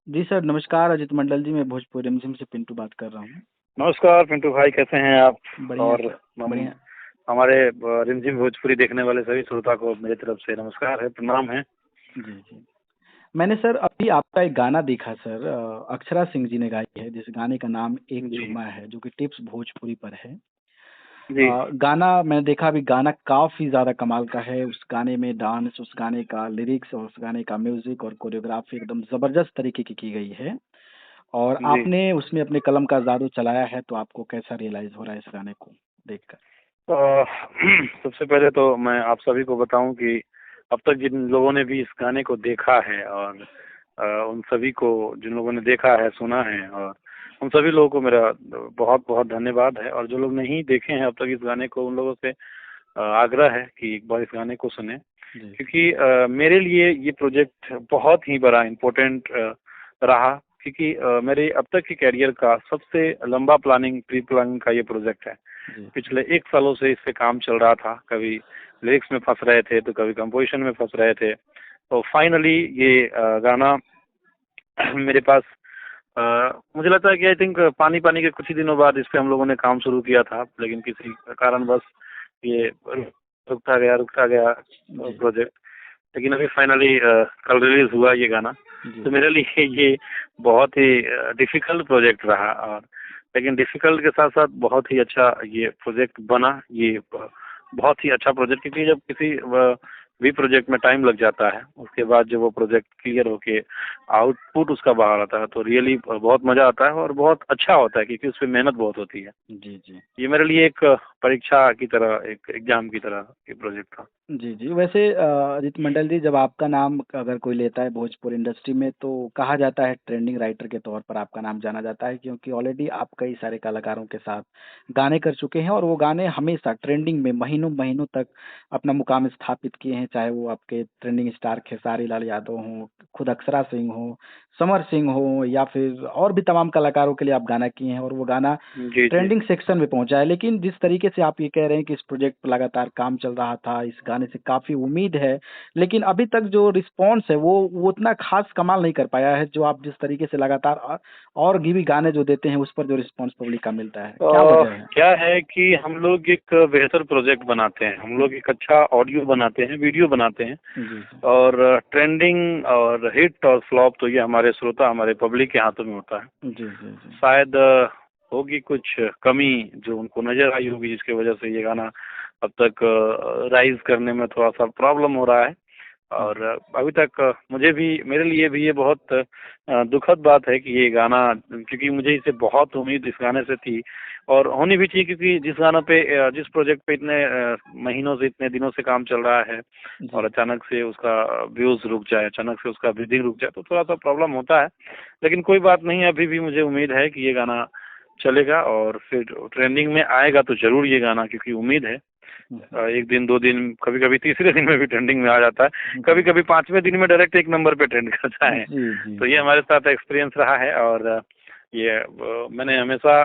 जी sir, नमस्कार अजित मंडल जी, मैं भोजपुर रिमझिम से पिंटू बात कर रहा हूँ। नमस्कार पिंटू भाई, कैसे हैं आप? बढ़िया और सर, हम बढ़िया। हमारे रिमझिम भोजपुरी देखने वाले सभी श्रोता को मेरी तरफ से नमस्कार है, प्रणाम है। जी, जी। मैंने सर अभी आपका एक गाना देखा सर, अक्षरा सिंह जी ने गाई है, जिस गाने का नाम एक जी चुम्मा है, जो कि टिप्स भोजपुरी पर है। जी गाना मैंने देखा, अभी गाना काफ़ी ज़्यादा कमाल का है। उस गाने में डांस, उस गाने का लिरिक्स और उस गाने का म्यूज़िक और कोरियोग्राफी एकदम ज़बरदस्त तरीके की गई है। और जी। आपने उसमें अपने कलम का जादू चलाया है, तो आपको कैसा रियलाइज़ हो रहा है इस गाने को देखकर? अ, सबसे पहले तो मैं आप सभी को बताऊं कि अब तक जिन लोगों ने भी इस गाने को देखा है और उन सभी को जिन लोगों ने देखा है, सुना है, और उन सभी लोगों को मेरा बहुत बहुत धन्यवाद है। और जो लोग नहीं देखे हैं अब तक इस गाने को, उन लोगों से आग्रह है कि एक बार इस गाने को सुने, जी, जी। क्योंकि मेरे लिए ये प्रोजेक्ट बहुत ही बड़ा इम्पोर्टेंट रहा, क्योंकि मेरे अब तक के कैरियर का सबसे लंबा प्री प्लानिंग का ये प्रोजेक्ट है। जी, पिछले 1 सालों से इस पे काम चल रहा था, कभी लिरिक्स में फंस रहे थे तो कभी कंपोजिशन में फंस रहे थे। तो फाइनली ये गाना मेरे पास मुझे लगता है कि आई थिंक पानी पानी के कुछ ही दिनों बाद इस पे हम लोगों ने काम शुरू किया था, लेकिन किसी कारणवश ये रुकता गया जी, प्रोजेक्ट। लेकिन अभी फाइनली कल रिलीज हुआ ये गाना। जी, तो मेरे लिए ये बहुत ही डिफिकल्ट प्रोजेक्ट रहा, और लेकिन डिफिकल्ट के साथ साथ बहुत ही अच्छा ये प्रोजेक्ट बना। ये बहुत ही अच्छा प्रोजेक्ट, क्योंकि जब किसी भी प्रोजेक्ट में टाइम लग जाता है, उसके बाद जब वो प्रोजेक्ट क्लियर होके आउटपुट उसका बाहर आता है, तो रियली बहुत मजा आता है और बहुत अच्छा होता है, क्योंकि उसमें मेहनत बहुत होती है। जी, जी। ये मेरे लिए एक परीक्षा की तरह, एक एग्जाम की तरह ये प्रोजेक्ट था। जी, जी। वैसे अजीत मंडल जी, जब आपका नाम अगर कोई लेता है भोजपुर इंडस्ट्री में, तो कहा जाता है ट्रेंडिंग राइटर के तौर पर आपका नाम जाना जाता है, क्योंकि ऑलरेडी आप कई सारे कलाकारों के साथ गाने कर चुके हैं और वो गाने हमेशा ट्रेंडिंग में महीनों-महीनों तक अपना मुकाम स्थापित किए हैं, चाहे वो आपके ट्रेंडिंग स्टार खेसारी लाल यादव हों, खुद अक्षरा सिंह हों, समर सिंह हों, या फिर और भी तमाम कलाकारों के लिए आप गाना किए हैं और वो गाना जी जी। ट्रेंडिंग सेक्शन में पहुंचा है। लेकिन जिस तरीके से आप ये कह रहे हैं कि इस प्रोजेक्ट पर लगातार काम चल रहा था, इस गाने से काफ़ी उम्मीद है, लेकिन अभी तक जो रिस्पॉन्स है वो उतना ख़ास कमाल नहीं कर पाया है, जो आप जिस तरीके से लगातार और भी गाने जो देते हैं, उस पर जो रिस्पॉन्स पब्लिक का मिलता है। क्या वजह है? क्या है कि हम लोग एक बेहतर प्रोजेक्ट बनाते हैं, हम लोग एक अच्छा ऑडियो बनाते हैं, वीडियो बनाते हैं। जी, जी। और ट्रेंडिंग और हिट और फ्लॉप तो ये हमारे श्रोता, हमारे पब्लिक के हाथों में होता है। जी, जी, जी। शायद होगी कुछ कमी जो उनको नजर आई होगी, जिसकी वजह से ये गाना अब तक राइज करने में थोड़ा सा प्रॉब्लम हो रहा है। और जी, अभी तक मुझे भी, मेरे लिए भी ये बहुत दुखद बात है कि ये गाना, क्योंकि मुझे इसे बहुत उम्मीद इस गाने से थी और होनी भी चाहिए, क्योंकि जिस गाना पे जिस प्रोजेक्ट पे इतने महीनों से, इतने दिनों से काम चल रहा है, और जी। अचानक से उसका व्यूज रुक जाए, अचानक से उसका ब्रीदिंग रुक जाए, तो थोड़ा सा प्रॉब्लम होता है। लेकिन कोई बात नहीं, अभी भी मुझे उम्मीद है कि ये गाना चलेगा और फिर ट्रेंडिंग में आएगा तो जरूर ये गाना, क्योंकि उम्मीद है। हुँ, एक दिन, 2 दिन, कभी कभी तीसरे दिन में भी ट्रेंडिंग में आ जाता है, हुँ। कभी जी। कभी 5वें दिन में डायरेक्ट एक नंबर पे ट्रेंड करता है। जी, जी, तो ये जी। हमारे साथ एक्सपीरियंस रहा है, और ये मैंने हमेशा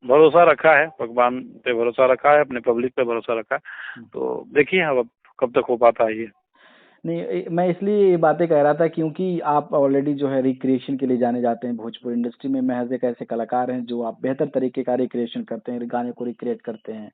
भरोसा रखा है, भगवान पे भरोसा रखा है, अपने पब्लिक पे भरोसा रखा है। हुँ। तो देखिए अब कब तक हो पाता है ये। नहीं, मैं इसलिए ये बातें कह रहा था, क्योंकि आप ऑलरेडी जो है रिक्रिएशन के लिए जाने जाते हैं भोजपुर इंडस्ट्री में। महज एक ऐसे कलाकार हैं जो आप बेहतर तरीके का रिक्रिएशन करते हैं, गाने को रिक्रिएट करते हैं।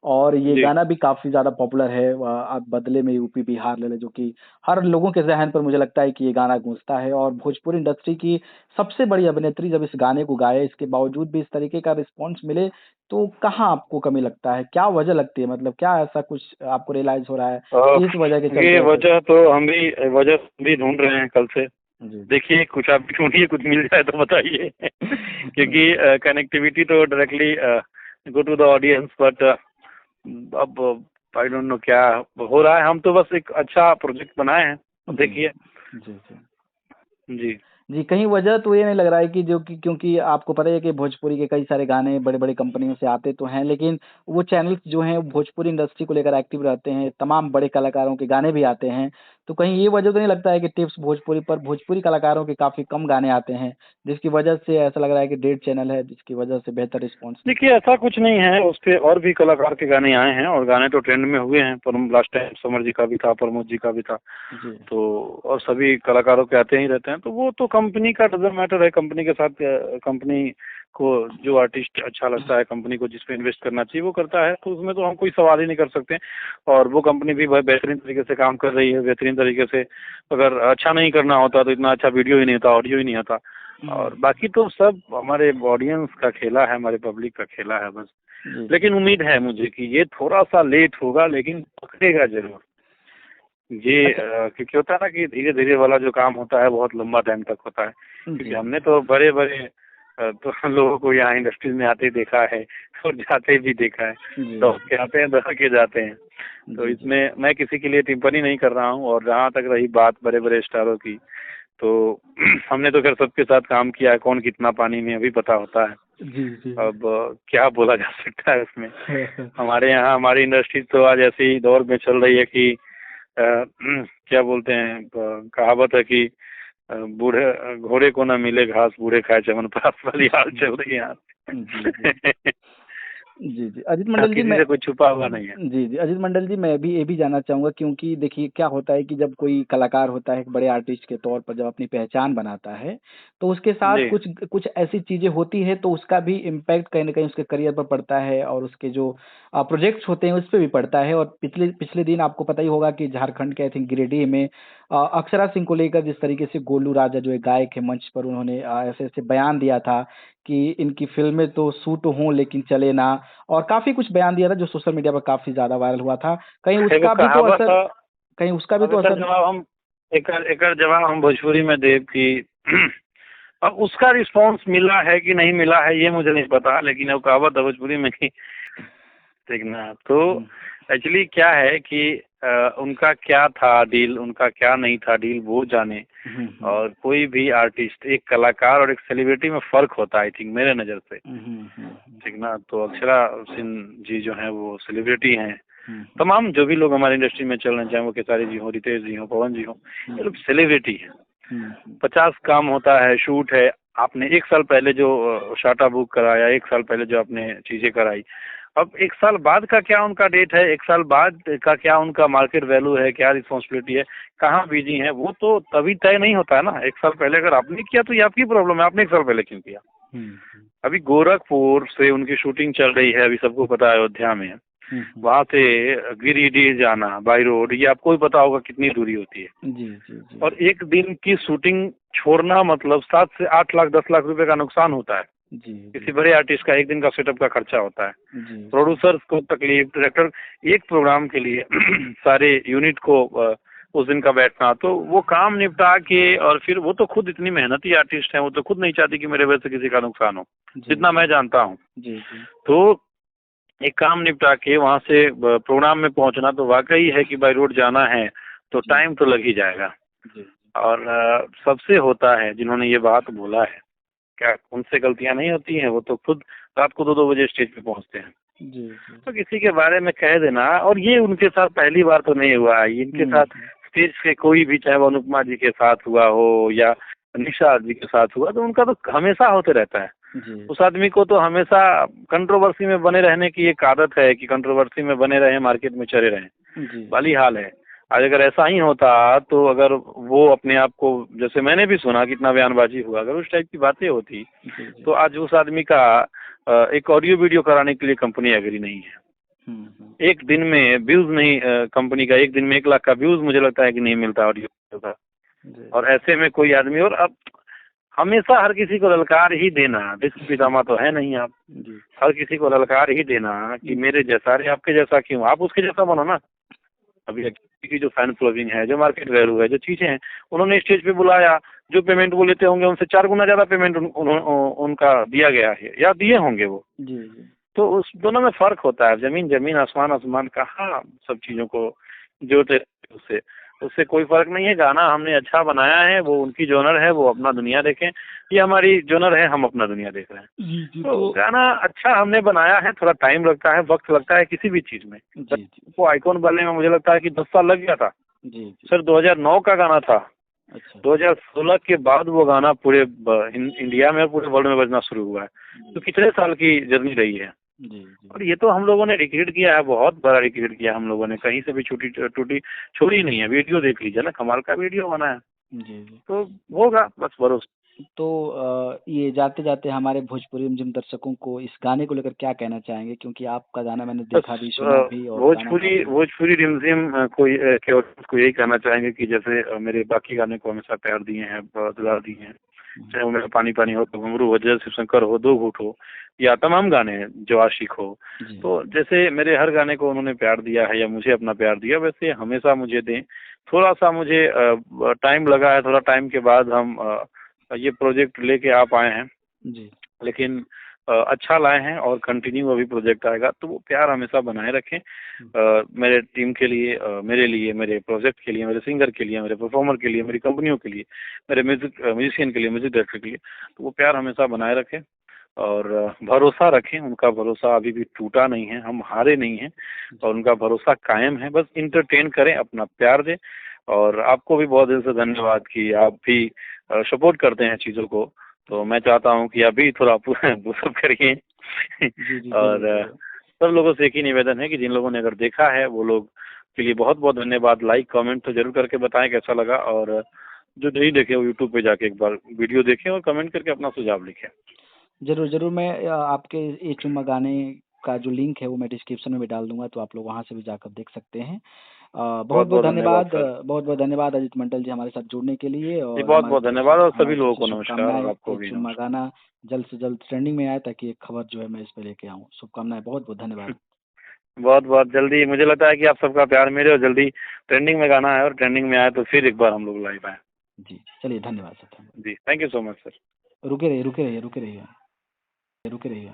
और ये जी गाना भी काफ़ी ज़्यादा पॉपुलर है। आप बदले में यूपी बिहार ले लें, जो कि हर लोगों के ज़हन पर मुझे लगता है कि ये गाना गूंजता है। और भोजपुरी इंडस्ट्री की सबसे बड़ी अभिनेत्री जब इस गाने को गाए, इसके बावजूद भी इस तरीके का रिस्पॉन्स मिले, तो कहाँ आपको कमी लगता है? क्या वजह लगती है? मतलब क्या ऐसा कुछ आपको रियलाइज़ हो रहा है अ, कि इस वजह के ये चलते ऐसा? वजह तो हम भी वजह भी ढूंढ रहे हैं कल से। जी, जी। देखिए, कुछ आप भी ढूंढिए, कुछ मिल जाए तो बताइए। क्योंकि कनेक्टिविटी तो directly go to the audience, but अब आई डोंट नो क्या हो रहा है। हम तो बस एक अच्छा प्रोजेक्ट बनाए हैं, अब जी, देखिए। जी, जी। जी जी, कहीं वजह तो ये नहीं लग रहा है कि जो कि क्योंकि आपको पता ही है कि भोजपुरी के कई सारे गाने बड़े-बड़े कंपनियों से आते तो हैं, लेकिन वो चैनल्स जो हैं, वो भोजपुरी इंडस्ट्री को लेकर एक्टिव रहते हैं, तमाम बड़े कलाकारों के गाने भी आते हैं। तो कहीं ये वजह तो नहीं लगता है कि टिप्स भोजपुरी पर भोजपुरी कलाकारों के काफ़ी कम गाने आते हैं, जिसकी वजह से ऐसा लग रहा है कि डेड चैनल है, जिसकी वजह से बेहतर रिस्पॉन्स नहीं। देखिए ऐसा कुछ नहीं है, उस पे और भी कलाकार के गाने आए हैं और गाने तो ट्रेंड में हुए हैं। पर लास्ट टाइम समर जी का भी था, प्रमोद जी का भी था, जी। तो और सभी कलाकारों के आते ही रहते हैं। तो वो तो कंपनी का डजंट मैटर है, कंपनी के साथ कंपनी को जो आर्टिस्ट अच्छा लगता है, कंपनी को जिस पे इन्वेस्ट करना चाहिए वो करता है, तो उसमें तो हम कोई सवाल ही नहीं कर सकते। और वो कंपनी भी बहुत बेहतरीन तरीके से काम कर रही है, बेहतरीन तरीके से। अगर अच्छा नहीं करना होता तो इतना अच्छा वीडियो ही नहीं होता, ऑडियो ही नहीं आता। और बाकी तो सब हमारे ऑडियंस का खेला है, हमारे पब्लिक का खेला है बस। जी। लेकिन उम्मीद है मुझे कि ये थोड़ा सा लेट होगा, लेकिन पकड़ेगा जरूर ये। अच्छा। क्योंकि होता है ना कि धीरे धीरे वाला जो काम होता है बहुत लंबा टाइम तक होता है। क्योंकि जी। हमने तो बड़े बड़े तो हम लोगों को यहाँ इंडस्ट्रीज में आते देखा है और जाते भी देखा है। जी। दौड़ के आते हैं, दौड़ के जाते हैं। तो जी। जी। इसमें मैं किसी के लिए टिप्पणी नहीं कर रहा हूँ। और जहाँ तक रही बात बड़े बड़े स्टारों की, तो हमने तो खैर सबके साथ काम किया है, कौन कितना पानी में अभी पता होता है। जी। जी। अब क्या बोला जा सकता है उसमें। हमारे यहाँ हमारी इंडस्ट्री तो आज ऐसे ही दौर में चल रही है कि क्या बोलते हैं, कहावत है कि बूढ़े घोड़े को ना मिले घास, बूढ़े खाए च्यवनप्राश वाली हाल चल रही है जी। जी। यहाँ। जी, जी। अजीत मंडल जी किसी मैं से कुछ छुपा हुआ नहीं है। जी, जी। अजीत मंडल जी मैं भी ये भी जानना चाहूँगा, क्योंकि देखिए क्या होता है कि जब कोई कलाकार होता है एक बड़े आर्टिस्ट के तौर पर जब अपनी पहचान बनाता है, तो उसके साथ जी। कुछ कुछ ऐसी चीज़ें होती हैं तो उसका भी इम्पैक्ट कहीं न कहीं उसके करियर पर पड़ता है और उसके जो प्रोजेक्ट्स होते हैं उस पे भी पड़ता है। और पिछले पिछले दिन आपको पता ही होगा कि झारखंड के आई थिंक गिरिडीह में अक्षरा सिंह को लेकर जिस तरीके से गोलू राजा जो एक गायक है मंच पर उन्होंने ऐसे-ऐसे बयान दिया था कि इनकी फ़िल्में तो शूट हों लेकिन चले ना, और काफ़ी कुछ बयान दिया था जो सोशल मीडिया पर काफ़ी ज़्यादा वायरल हुआ था। कहीं एगो उसका भी तो कहावत असर है। कहीं उसका भी अब तो एकर असर जवाब हम एकर जवाब हम भोजपुरी में देव कि अब उसका रिस्पांस मिला है कि नहीं मिला है ये मुझे नहीं पता, लेकिन अब कहावत है भोजपुरी में कि देखना तो हुँ, एक्चुअली क्या है कि उनका क्या था डील, उनका क्या नहीं था डील, वो जाने। हुँ, हुँ। और कोई भी आर्टिस्ट, एक कलाकार और एक सेलिब्रिटी में फर्क होता है आई थिंक मेरे नज़र से। हुँ, हुँ, हुँ, ठीक ना, तो अक्षरा सिंह जी जो हैं वो सेलिब्रिटी हैं। हुँ, तमाम जो भी लोग हमारी इंडस्ट्री में चल रहे हैं, चाहे वो खेसारी जी हो, रितेश जी हो, पवन जी हो, हुँ, ये लोग सेलिब्रिटी हैं। हुँ, हुँ। 50 काम होता है, शूट है। आपने 1 साल पहले जो शाटा बुक कराया, 1 साल पहले जो आपने चीज़ें कराई, अब 1 साल बाद का क्या उनका डेट है, 1 साल बाद का क्या उनका मार्केट वैल्यू है, क्या रिस्पॉन्सिबिलिटी है, कहाँ बिजी हैं, वो तो तभी तय नहीं होता है ना। 1 साल पहले अगर आपने किया तो ये आपकी प्रॉब्लम है, आपने 1 साल पहले क्यों किया। हुँ, हुँ, अभी गोरखपुर से उनकी शूटिंग चल रही है, अभी सबको पता है अयोध्या में। हुँ, हुँ। वहाँ से गिरिडीह जाना बाई रोड, ये आपको ही पता होगा कितनी दूरी होती है। जी, जी, जी। और एक दिन की शूटिंग छोड़ना मतलब 7 से 8 लाख 10 लाख रुपए का नुकसान होता है। जी, किसी जी। बड़े आर्टिस्ट का एक दिन का सेटअप का खर्चा होता है। जी, जी। प्रोड्यूसर्स को तकलीफ, डायरेक्टर, एक प्रोग्राम के लिए सारे यूनिट को उस दिन का बैठना, तो वो काम निपटा के और फिर वो तो खुद इतनी मेहनती आर्टिस्ट हैं, वो तो खुद नहीं चाहती कि मेरे वजह से किसी का नुकसान हो, जी, जितना जी। मैं जानता हूँ। जी, जी। तो एक काम निपटा के वहाँ से प्रोग्राम में पहुँचना तो वाकई है कि बाई रोड जाना है तो जी, टाइम तो लग ही जाएगा। जी। और सबसे होता है जिन्होंने ये बात बोला है, क्या उनसे गलतियाँ नहीं होती हैं, वो तो खुद रात को 2-2 बजे स्टेज पे पहुँचते हैं। जी, जी। तो किसी के बारे में कह देना, और ये उनके साथ पहली बार तो नहीं हुआ है, इनके हुँ, साथ हुँ। स्टेज पे कोई भी, चाहे वो अनुपमा जी के साथ हुआ हो या निशा जी के साथ हुआ, तो उनका तो हमेशा होते रहता है। जी। उस आदमी को तो हमेशा कंट्रोवर्सी में बने रहने की एक आदत है कि कंट्रोवर्सी में बने रहें, मार्केट में चले रहें, जी, वाली जी। हाल है। आज अगर ऐसा ही होता तो अगर वो अपने आप को, जैसे मैंने भी सुना कितना बयानबाजी हुआ, अगर उस टाइप की बातें होती जी, जी। तो आज उस आदमी का एक ऑडियो वीडियो कराने के लिए कंपनी एग्री नहीं है। हुँ, हुँ। एक दिन में व्यूज नहीं, कंपनी का एक दिन में 1 लाख का व्यूज मुझे लगता है कि नहीं मिलता ऑडियो वीडियो का। जी। और ऐसे में कोई आदमी, और अब हमेशा हर किसी को ललकार ही देना, विश्व पितामह तो है नहीं आप। जी। हर किसी को ललकार ही देना कि मेरे जैसा, अरे आपके जैसा क्यों, आप उसके जैसा बनो ना। अभी एक्चुअली की जो फैन फॉलोइंग है, जो मार्केट वैल्यू है, जो चीजें हैं, उन्होंने स्टेज पे बुलाया, जो पेमेंट वो लेते होंगे उनसे 4 गुना ज्यादा पेमेंट उनका दिया गया है या दिए होंगे वो। जी, जी। तो उस दोनों में फर्क होता है, जमीन जमीन आसमान आसमान, कहाँ सब चीजों को जोड़ते उससे उससे कोई फर्क नहीं है। गाना हमने अच्छा बनाया है, वो उनकी जोनर है, वो अपना दुनिया देखें, ये हमारी जोनर है, हम अपना दुनिया देख रहे हैं। जी, जी। तो तो गाना अच्छा हमने बनाया है, थोड़ा टाइम लगता है, वक्त लगता है किसी भी चीज में। जी, जी। वो आइकॉन बनने में मुझे लगता है कि 10 साल लग गया था। जी, जी। सर 2009 का गाना था। अच्छा। 2016 के बाद वो गाना पूरे इंडिया में, पूरे वर्ल्ड में बजना शुरू हुआ है। तो जी, कितने साल की जर्नी रही है। जी, जी। और ये तो हम लोगों ने रिक्रिएट किया है, बहुत बड़ा रिक्रिएट किया है हम लोगों ने, कहीं से भी छुट्टी टूटी छोड़ी नहीं है। वीडियो देख लीजिए ना, कमाल का वीडियो बना है। जी, जी। तो होगा बस भरोसा। तो ये जाते-जाते हमारे भोजपुरी जिन दर्शकों को इस गाने को लेकर क्या कहना चाहेंगे? क्योंकि आपका गाना मैंने बस देखा भी, सुना भी और गाना भोजपुरी काफ़ी। भोजपुरी रिमझिम के ऑडियंस को यही कहना चाहेंगे कि जैसे मेरे बाकी गाने को हमेशा प्यार दिए हैं, दुलार दिए हैं। हुँ, चाहे वो मेरा पानी पानी हो, तो घुंघरू हो, जय शिव शंकर हो, दो घूट हो, या तमाम गाने हैं, जो आशिक हो। जी। तो जैसे मेरे हर गाने को उन्होंने प्यार दिया है या मुझे अपना प्यार दिया, वैसे हमेशा मुझे दें। थोड़ा सा मुझे टाइम लगा है, थोड़ा टाइम के बाद हम ये प्रोजेक्ट लेके आ पाए हैं। जी। लेकिन अच्छा लाए हैं और कंटिन्यू अभी प्रोजेक्ट आएगा, तो वो प्यार हमेशा बनाए रखें। हुँ, मेरे टीम के लिए, मेरे लिए, मेरे प्रोजेक्ट के लिए, मेरे सिंगर के लिए, मेरे परफॉर्मर के लिए, मेरी कंपनियों के लिए, मेरे म्यूजिशियन के लिए, म्यूजिक डायरेक्टर के लिए, तो वो प्यार हमेशा बनाए रखें और भरोसा रखें। उनका भरोसा अभी भी टूटा नहीं है, हम हारे नहीं हैं और जी। उनका भरोसा कायम है। बस इंटरटेन करें, अपना प्यार दें। और आपको भी बहुत दिल से धन्यवाद कि आप भी सपोर्ट करते हैं चीज़ों को। तो मैं चाहता हूँ कि अभी थोड़ा पुशअप करिए। जी, जी, और ज़रूर, ज़रूर। सब लोगों से एक ही निवेदन है कि जिन लोगों ने अगर देखा है वो लोग के लिए बहुत-बहुत धन्यवाद। लाइक, कमेंट तो ज़रूर करके बताएँ कैसा लगा, और जो नहीं देखे वो यूट्यूब पे जाके एक बार वीडियो देखें और कमेंट करके अपना सुझाव लिखें। ज़रूर, ज़रूर। मैं आपके ये चुम्मा गाने का जो लिंक है वो मैं डिस्क्रिप्शन में भी डाल दूँगा, तो आप लोग वहाँ से भी जाकर देख सकते हैं। बहुत-बहुत बहुत-बहुत धन्यवाद धन्यवाद, सर। बहुत-बहुत धन्यवाद अजीत मंडल जी हमारे साथ जुड़ने के लिए, जी, और बहुत-बहुत धन्यवाद और सभी हमारी तरफ लोगों से को नमस्कार, और शुभकामनाएँ। आपको ये भी चुम्मा नमस्कार। गाना जल्द से जल्द ट्रेंडिंग में आए, ताकि एक खबर जो है मैं इस पे लेके आऊँ। शुभकामनाएँ, बहुत-बहुत धन्यवाद। बहुत-बहुत जल्दी, मुझे लगता है कि आप सबका प्यार मिले और जल्दी ट्रेंडिंग में गाना आए, और ट्रेंडिंग में आए तो फिर एक बार हम लोग लाइव आएँ। जी, चलिए धन्यवाद सर, धन्यवाद। जी, thank you so much sir. रुके रहिए, रुके रहिए, रुके रहिए, रुके रहिए।